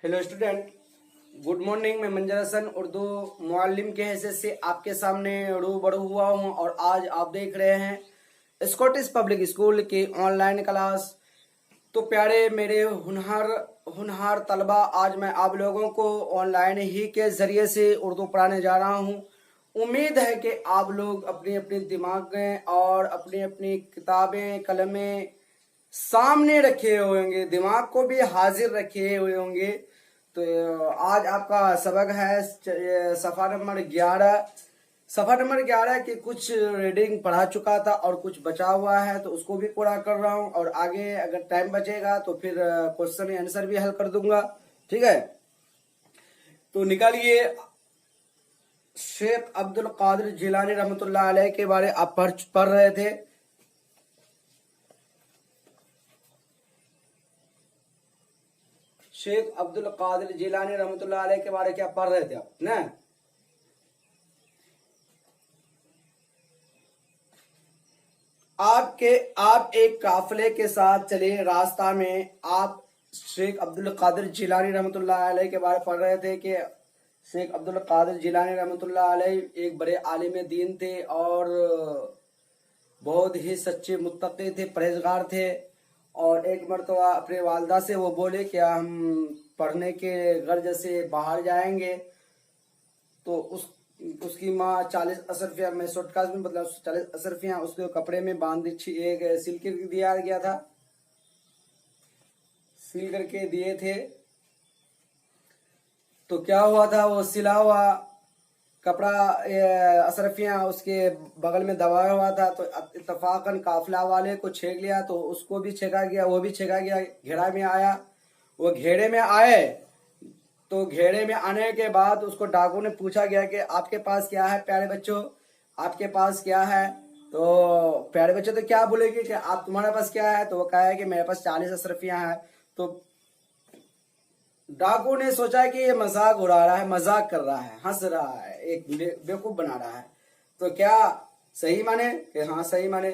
Hello student, good morning. मैं मंजर Hasan Urdu Muallem के हैसियत से आपके सामने रूबरू हुआ हूँ और आज आप देख रहे हैं स्कॉटिश पब्लिक स्कूल की ऑनलाइन क्लास। तो प्यारे मेरे हुनहार तलबा, आज मैं आप लोगों को ऑनलाइन ही के जरिए से उर्दू पढ़ाने जा रहा हूँ। उम्मीद है कि आप लोग अपनी अपनी दिमागें और अपनी अपनी किताबें कलमें सामने रखे होंगे, दिमाग को भी हाजिर रखे हुए होंगे। तो आज आपका सबक है सफ़ा नंबर 11। सफ़ा नंबर 11 की कुछ रीडिंग पढ़ा चुका था और कुछ बचा हुआ है, तो उसको भी पूरा कर रहा हूँ और आगे अगर टाइम बचेगा तो फिर क्वेश्चन आंसर भी हल कर दूंगा। ठीक है, तो निकालिए। शेख अब्दुल कादिर जिलानी रहमतुल्लाह अलैह के बारे आप पढ़ रहे थे। शेख अब्दुल कादिर जिलानी रहमतुल्लाह अलैह के बारे क्या पढ़ रहे थे आप ना? आप एक काफिले के साथ चले। रास्ता में आप शेख अब्दुल कादिर जिलानी रहमतुल्लाह अलैह के बारे पढ़ रहे थे कि शेख अब्दुल कादिर जिलानी रहमतुल्लाह अलैह एक बड़े आलिम दीन थे और बहुत ही सच्चे मुत्तकी थे, परहेजगार थे। और एक मरतबा अपने वालदा से वो बोले कि हम पढ़ने के गर्ज से बाहर जाएंगे। तो उसकी माँ 40 अशरफिया में शॉर्टकट में मतलब 40 अशरफिया उसके कपड़े में बांध एक सिल के दिया गया था, सिल करके दिए थे। तो क्या हुआ था, वो सिला हुआ कपड़ा अशरफिया उसके बगल में दबाया हुआ था। तो इत्तफाकन काफिला वाले को छेक लिया, तो उसको भी छेका गया, वो भी छेका गया, घेरा में आया। वो घेरे में आए तो घेरे में आने के बाद उसको डाकू ने पूछा गया कि आपके पास क्या है प्यारे बच्चों, आपके पास क्या है? तो प्यारे बच्चों तो क्या बोलेंगे कि आप तुम्हारे पास क्या है? तो वो कहा है कि मेरे पास 40 अशरफियां हैं। तो डाकू ने सोचा कि ये मजाक उड़ा रहा है, मजाक कर रहा है, हंस रहा है, एक बेवकूफ बना रहा है। तो क्या सही माने कि हाँ सही माने।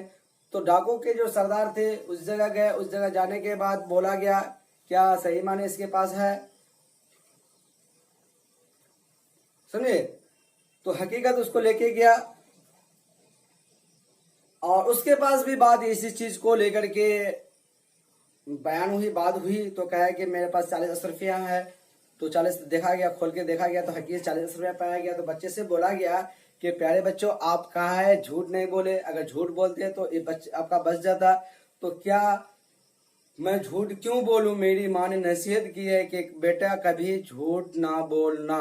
तो डाकू के जो सरदार थे उस जगह गए। उस जगह जाने के बाद बोला गया क्या सही माने इसके पास है? समझे? तो हकीकत उसको लेके गया और उसके पास भी बात इसी चीज को लेकर के बयान हुई, बात हुई। तो कहा कि मेरे पास 40 अशरफियां हैं। तो 40 देखा गया, खोल के देखा गया तो हकीकत 40 अशरफियां पाया गया। तो बच्चे से बोला गया कि प्यारे बच्चों आप कहा है, झूठ नहीं बोले, अगर झूठ बोलते तो ये बच्चे आपका बच जाता। तो क्या मैं झूठ क्यों बोलूं? मेरी माँ ने नसीहत की है कि बेटा कभी झूठ ना बोलना,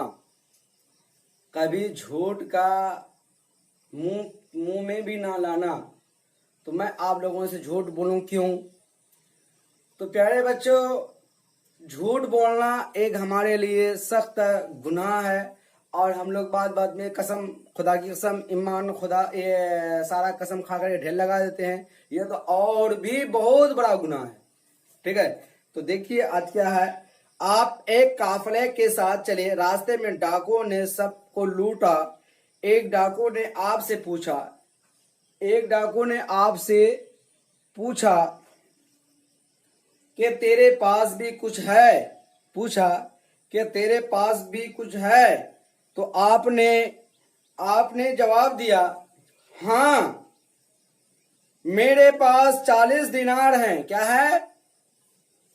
कभी झूठ का मुंह में भी ना लाना। तो मैं आप लोगों से झूठ बोलूं क्यों? तो प्यारे बच्चों, झूठ बोलना एक हमारे लिए सख्त गुनाह है और हम लोग बात बात में कसम, खुदा की कसम, ईमान खुदा, ये सारा कसम खाकर ढेर लगा देते हैं। ये तो और भी बहुत बड़ा गुनाह है। ठीक है, तो देखिए आज क्या है। आप एक काफिले के साथ चले। रास्ते में डाकुओं ने सबको लूटा। एक डाकू ने आपसे पूछा, एक डाकू ने आपसे पूछा कि तेरे पास भी कुछ है? पूछा कि तेरे पास भी कुछ है? तो आपने आपने जवाब दिया हाँ मेरे पास 40 दिनार हैं। क्या है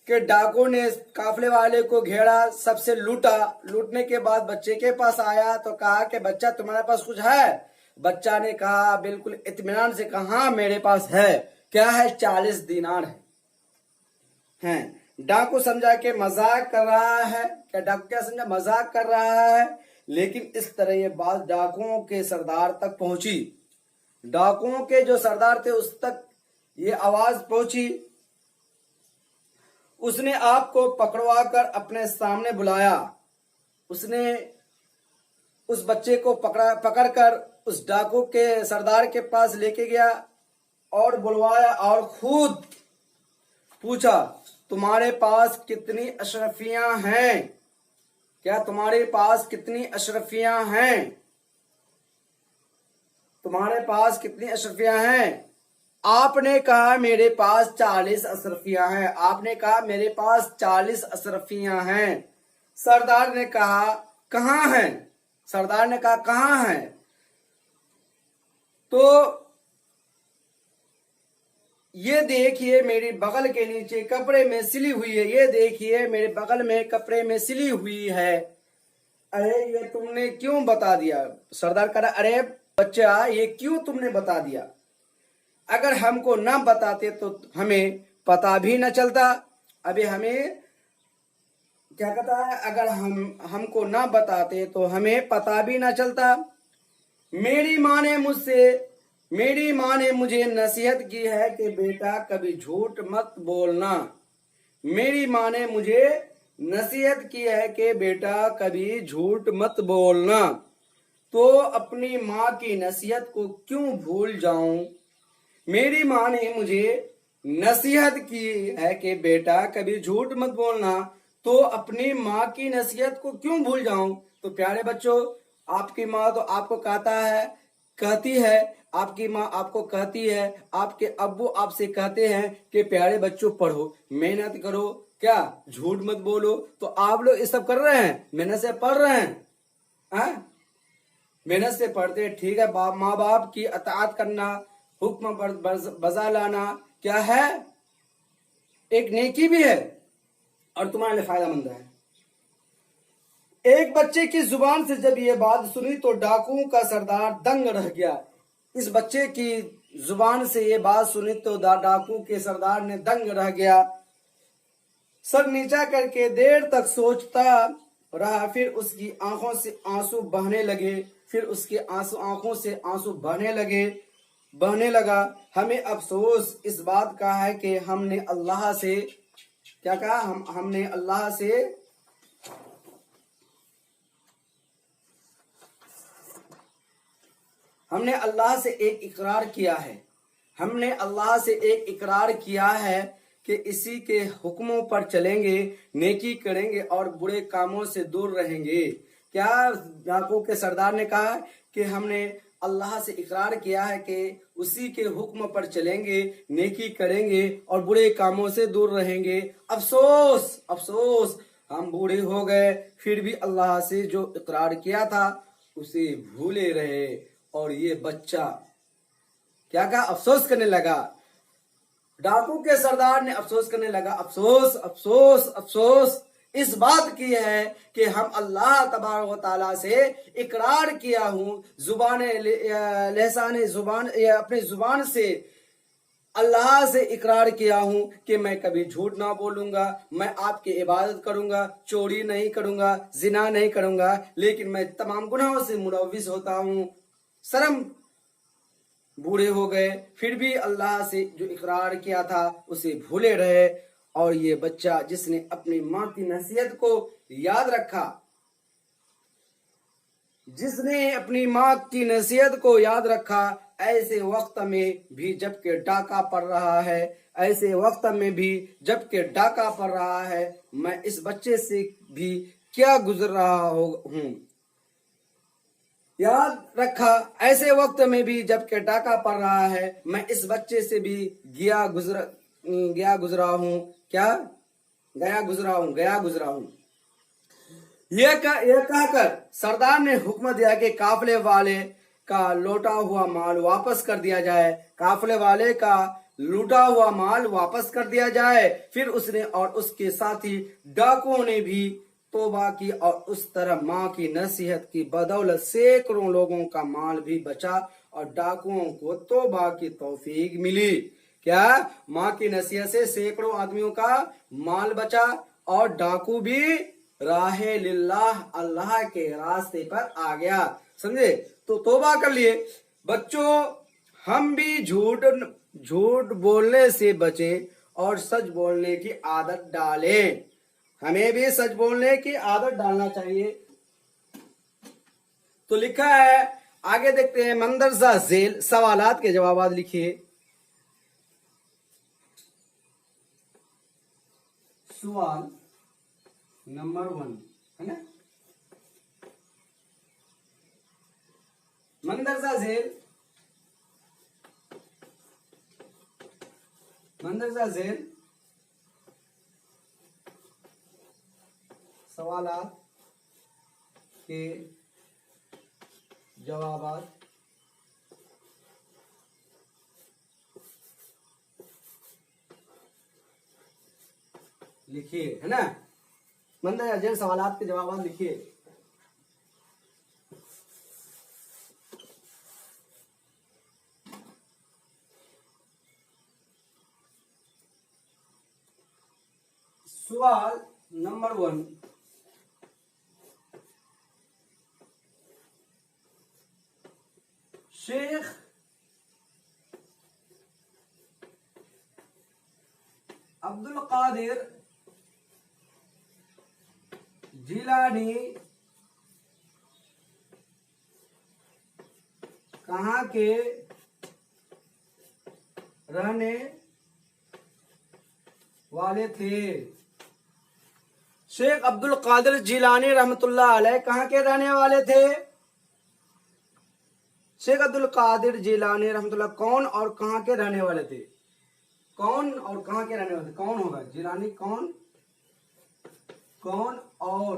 कि डाकू ने काफिले वाले को घेरा, सबसे लूटा। लूटने के बाद बच्चे के पास आया तो कहा कि बच्चा तुम्हारे पास कुछ है? बच्चा ने कहा बिल्कुल इत्मीनान से कहा हाँ मेरे पास है। क्या है? 40 दिनार है। डाकू समझा कि मजाक कर रहा है। क्या डाकू क्या समझा? मजाक कर रहा है। लेकिन इस तरह ये बात डाकुओं के सरदार तक पहुंची। डाकुओं के जो सरदार थे उस तक ये आवाज पहुंची। उसने आपको पकड़वा कर अपने सामने बुलाया। उसने उस बच्चे को पकड़कर उस डाकू के सरदार के पास लेके गया और बुलवाया और खुद पूछा तुम्हारे पास कितनी अशरफियां हैं? क्या तुम्हारे पास कितनी अशरफियां हैं? तुम्हारे पास कितनी अशरफियां हैं? आपने कहा मेरे पास 40 अशरफियां हैं। आपने कहा मेरे पास 40 अशरफियां हैं। सरदार ने कहा कहाँ है? सरदार ने कहा कहाँ है? तो ये देखिए मेरी बगल के नीचे कपड़े में सिली हुई है, ये देखिए मेरे बगल में कपड़े में सिली हुई है। अरे ये तुमने क्यों बता दिया? सरदार कह रहा अरे बच्चा ये क्यों तुमने बता दिया? अगर हमको ना बताते तो हमें पता भी न चलता। अभी हमें क्या कहता है, अगर हमको ना बताते तो हमें पता भी ना चलता। मेरी माँ ने मुझे नसीहत की है कि बेटा कभी झूठ मत बोलना। मेरी माँ ने मुझे नसीहत की है कि बेटा कभी झूठ मत बोलना। तो अपनी माँ की नसीहत को क्यों भूल जाऊं? मेरी माँ ने मुझे नसीहत की है कि बेटा कभी झूठ मत बोलना, तो अपनी माँ की नसीहत को क्यों भूल जाऊं? तो प्यारे बच्चों, आपकी माँ तो आपको कहती है, आपकी माँ आपको कहती है, आपके अब्बू आपसे कहते हैं कि प्यारे बच्चों पढ़ो, मेहनत करो, क्या झूठ मत बोलो। तो आप लोग ये सब कर रहे हैं, मेहनत से पढ़ रहे हैं, हाँ? मेहनत से पढ़ते हैं, ठीक है। माँ बाप की अताअत करना, हुक्म पर बजा लाना क्या है? एक नेकी भी है और तुम्हारे लिए फायदेमंद है। एक बच्चे की जुबान से जब ये बात सुनी तो डाकुओं का सरदार दंग रह गया। इस बच्चे की जुबान से ये बात सुनी तो डाकू के सरदार ने दंग रह गया। सर नीचा करके देर तक सोचता रहा, फिर उसकी आंखों से आंसू बहने लगे, फिर उसके आंखों से आंसू बहने लगा। हमें अफसोस इस बात का है कि हमने अल्लाह से क्या कहा? हमने अल्लाह से एक इकरार किया है। हमने अल्लाह से एक इकरार किया है कि इसी के हुक्मों पर चलेंगे, नेकी करेंगे और बुरे कामों से दूर रहेंगे। क्या डाकू के सरदार ने कहा कि हमने अल्लाह से इकरार किया है कि उसी के हुक्म पर चलेंगे, नेकी करेंगे और बुरे कामों से दूर रहेंगे। अफसोस अफसोस हम बूढ़े हो गए, फिर भी अल्लाह से जो इकरार किया था उसे भूले रहे। और ये बच्चा क्या कहा? अफसोस करने लगा। डाकू के सरदार ने अफसोस करने लगा। अफसोस अफसोस अफसोस इस बात की है कि हम अल्लाह तबारक व तआला से इकरार किया हूं, अपने जुबान से अल्लाह से इकरार किया हूं कि मैं कभी झूठ ना बोलूंगा, मैं आपकी इबादत करूंगा, चोरी नहीं करूंगा, जिना नहीं करूंगा, लेकिन मैं तमाम गुनाहों से मुलव्विस होता हूं। शर्म, बूढ़े हो गए, फिर भी अल्लाह से जो इकरार किया था उसे भूले रहे। और ये बच्चा जिसने अपनी माँ की नसीहत को याद रखा, जिसने अपनी माँ की नसीहत को याद रखा, ऐसे वक्त में भी जबकि डाका पड़ रहा है, ऐसे वक्त में भी जबकि डाका पड़ रहा है, मैं इस बच्चे से भी क्या गुजर रहा हूं। याद रखा, ऐसे वक्त में भी जबकि डाका पड़ रहा है, मैं इस बच्चे से भी गया गुजरा हूं। क्या? गया गुजरा हूं। यह कहकर सरदार ने हुक्म दिया कि काफले वाले का लौटा हुआ माल वापस कर दिया जाए। काफले वाले का लूटा हुआ माल वापस कर दिया जाए। फिर उसने और उसके साथी डाकुओं ने भी तौबा की और उस तरह माँ की नसीहत की बदौलत सैकड़ों लोगों का माल भी बचा और डाकुओं को तौबा की तौफीक मिली। क्या? माँ की नसीहत से सैकड़ों आदमियों का माल बचा और डाकू भी राहे लिल्लाह, अल्लाह के रास्ते पर आ गया। समझे? तो तौबा कर लिए। बच्चों, हम भी झूठ बोलने से बचें और सच बोलने की आदत डालें। हमें भी सच बोलने की आदत डालना चाहिए। तो लिखा है, आगे देखते हैं। मंदरजा झेल सवालात के जवाब लिखिए। सवाल नंबर 1 है ना? मंदरजा झेल सवालात के जवाब लिखिए, है ना। मंदा जैन सवालात के जवाब लिखिए। सवाल नंबर 1, शेख अब्दुल कादिर जिलानी कहाँ के रहने वाले थे? शेख अब्दुल कादिर जिलानी रहमतुल्लाह अलैह कहाँ के रहने वाले थे? शेख अब्दुल कादिर जिलानी रहमतुल्लाह कौन और कहाँ के रहने वाले थे? कौन और कहाँ के रहने वाले थे? कौन होगा? जिलानी कौन, कौन और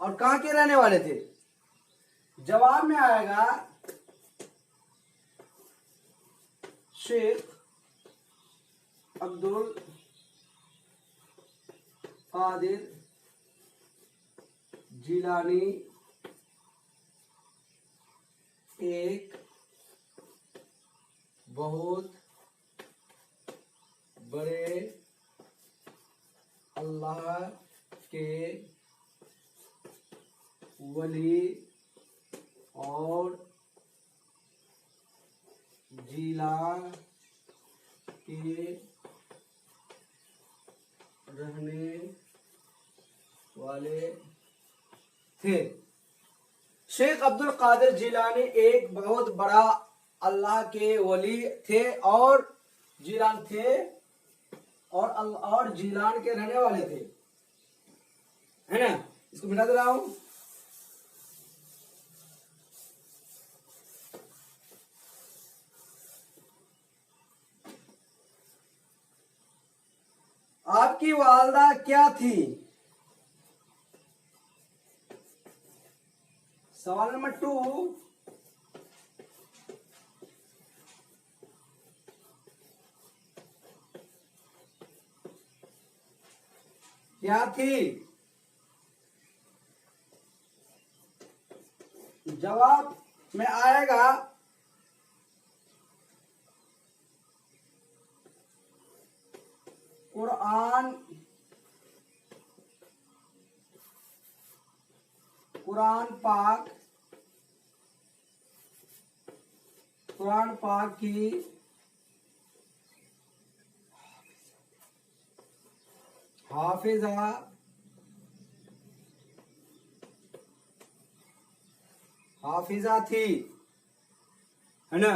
कहाँ के रहने वाले थे? जवाब में आएगा शेख अब्दुल कादिर जिलानी एक बहुत बड़े अल्लाह के वली और जिला के रहने वाले थे। शेख अब्दुल कादिर जिलानी एक बहुत बड़ा अल्लाह के वली थे और जिलान थे और जिलान के रहने वाले थे, है ना। इसको मिटा दे रहा हूं। आपकी वालदा क्या थी? सवाल नंबर 2, क्या थी? जवाब में आएगा कुरान, कुरान पाक की हाफिजा थी, है ना।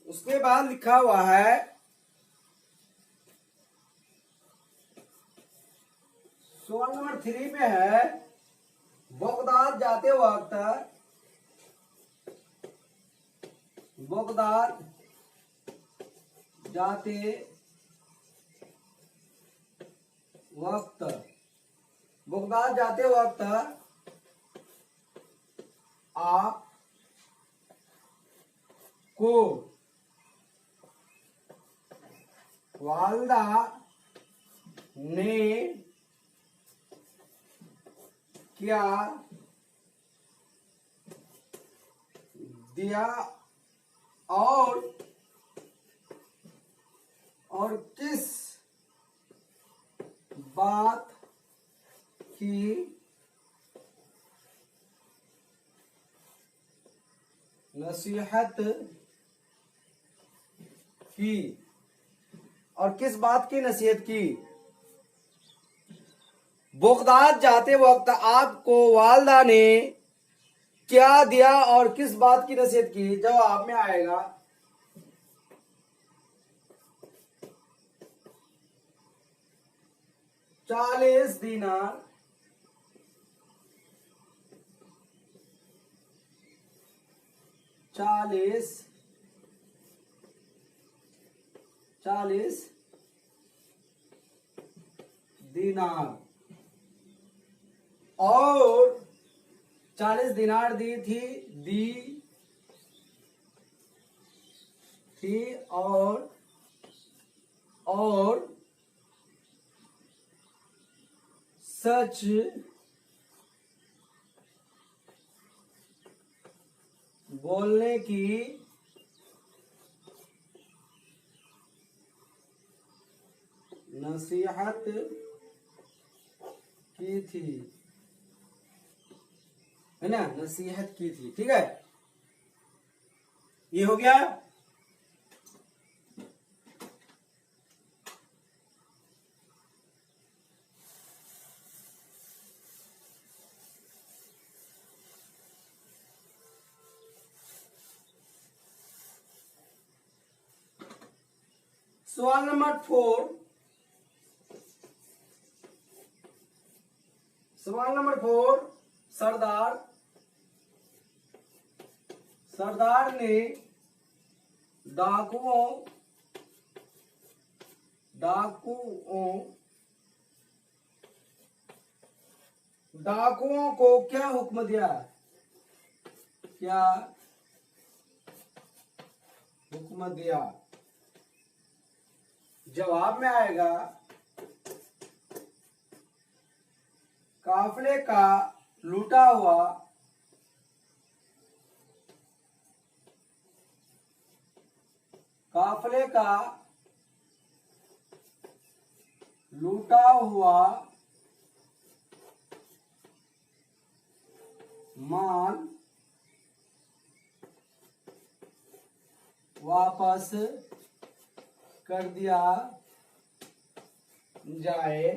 उसके बाद लिखा हुआ है सवाल नंबर 3 पे है, बगदाद जाते वक्त आप को वालदा ने क्या दिया और किस बात की नसीहत की? और किस बात की नसीहत की? बगदाद जाते वक्त आपको वालदा ने क्या दिया और किस बात की नसीहत की? जवाब में आएगा 40 दीनार 40 दिनार, और 40 दिनार दी थी और सच बोलने की नसीहत की थी, है ना, नसीहत की थी। ठीक है, ये हो गया। सवाल नंबर 4, सरदार ने डाकुओं को क्या हुक्म दिया? जवाब में आएगा काफिले का लूटा हुआ माल वापस कर दिया जाए।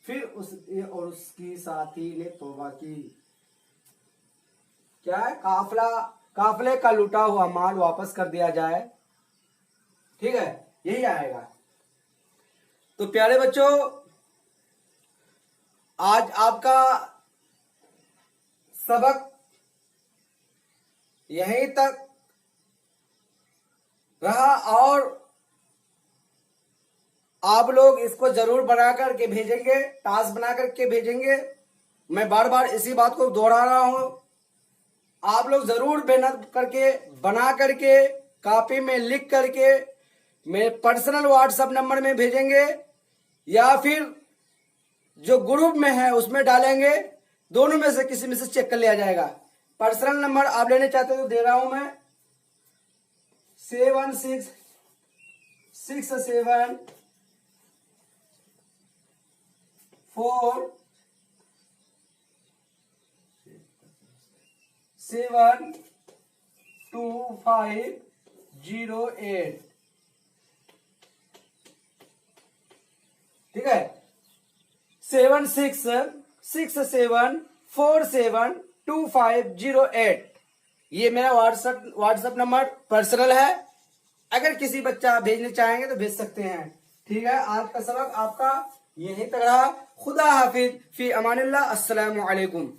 फिर उसकी साथी ने तौबा की। क्या है? काफिले का लूटा हुआ माल वापस कर दिया जाए। ठीक है, यही आएगा। तो प्यारे बच्चों, आज आपका सबक यहीं तक रहा, और आप लोग इसको जरूर बना करके भेजेंगे, टास्क बना करके भेजेंगे। मैं बार बार इसी बात को दोहरा रहा हूं, आप लोग जरूर मेहनत करके बना करके कॉपी में लिख करके मेरे पर्सनल व्हाट्सएप नंबर में भेजेंगे, या फिर जो ग्रुप में है उसमें डालेंगे। दोनों में से किसी में से चेक कर लिया जाएगा। पर्सनल नंबर आप लेने चाहते हो तो दे रहा हूं मैं, 7667 4 7 2 5 0 8। ठीक है, 7667472508। ये मेरा व्हाट्सएप नंबर पर्सनल है। अगर किसी बच्चा भेजने चाहेंगे तो भेज सकते हैं। ठीक है, आज का सबक आपका यहीं तक रहा। खुदा हाफिज, फी अमानिल्लाह, अस्सलामु अलैकुम।